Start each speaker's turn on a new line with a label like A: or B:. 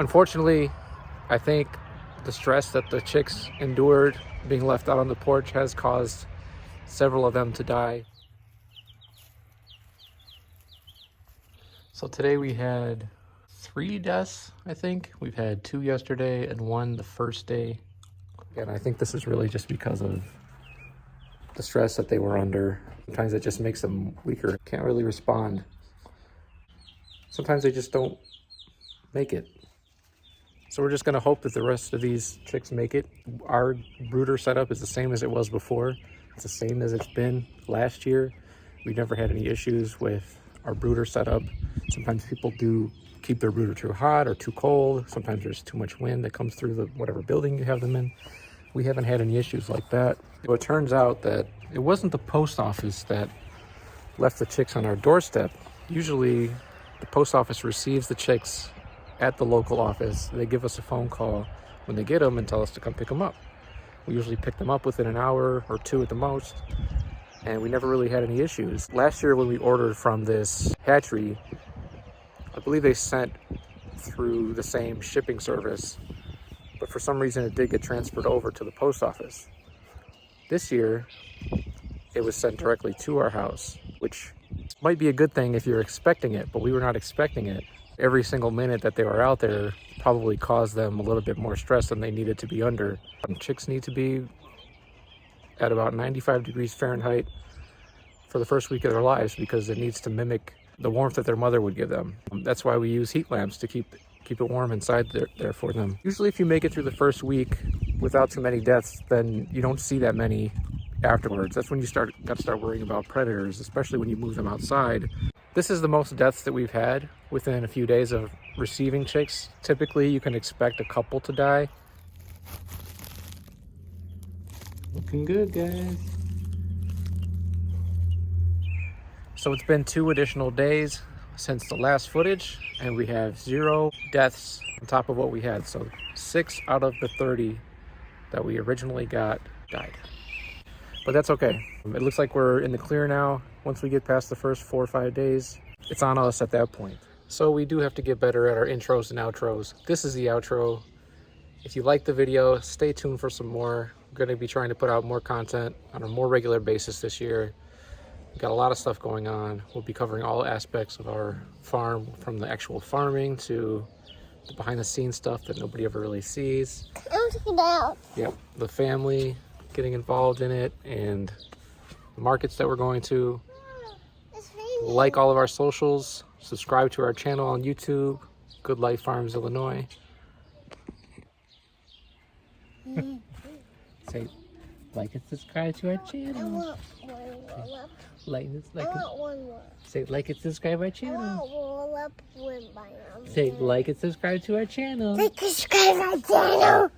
A: Unfortunately, I think the stress that the chicks endured being left out on the porch has caused several of them to die. So today we had 3 deaths, I think. We've had 2 yesterday and 1 the first day. And I think this is really just because of the stress that they were under. Sometimes it just makes them weaker, can't really respond. Sometimes they just don't make it. So we're just gonna hope that the rest of these chicks make it. Our brooder setup is the same as it was before. It's the same as it's been last year. We never had any issues with our brooder setup. Sometimes people do keep their brooder too hot or too cold. Sometimes there's too much wind that comes through the whatever building you have them in. We haven't had any issues like that. But it turns out that it wasn't the post office that left the chicks on our doorstep. Usually the post office receives the chicks at the local office. They give us a phone call when they get them and tell us to come pick them up. We usually pick them up within an hour or 2 at the most, and we never really had any issues. Last year when we ordered from this hatchery, I believe they sent through the same shipping service, but for some reason it did get transferred over to the post office. This year, it was sent directly to our house, which might be a good thing if you're expecting it, but we were not expecting it. Every single minute that they were out there probably caused them a little bit more stress than they needed to be under. Chicks need to be at about 95 degrees Fahrenheit for the first week of their lives because it needs to mimic the warmth that their mother would give them. That's why we use heat lamps to keep it warm inside there for them. Usually if you make it through the first week without too many deaths, then you don't see that many afterwards. That's when you got to start worrying about predators, especially when you move them outside. This is the most deaths that we've had within a few days of receiving chicks. Typically, you can expect a couple to die. Looking good, guys. So it's been 2 additional days since the last footage, and we have 0 deaths on top of what we had. So 6 out of the 30 that we originally got died. But that's okay. It looks like we're in the clear now. Once we get past the first 4 or 5 days, it's on us at that point. So we do have to get better at our intros and outros. This is the outro. If you like the video, stay tuned for some more. We're going to be trying to put out more content on a more regular basis this year. We've got a lot of stuff going on. We'll be covering all aspects of our farm, from the actual farming to the behind the scenes stuff that nobody ever really sees. Yep, the family, getting involved in it, and the markets that we're going to. Like all of our socials, subscribe to our channel on YouTube, Good Life Farms Illinois. Say like and subscribe to our channel.
B: I want one more. I want one more.
A: Say like and subscribe to our channel.
B: I want roll up with my arms.
A: Say like and subscribe to our channel.
B: Like and subscribe to our channel.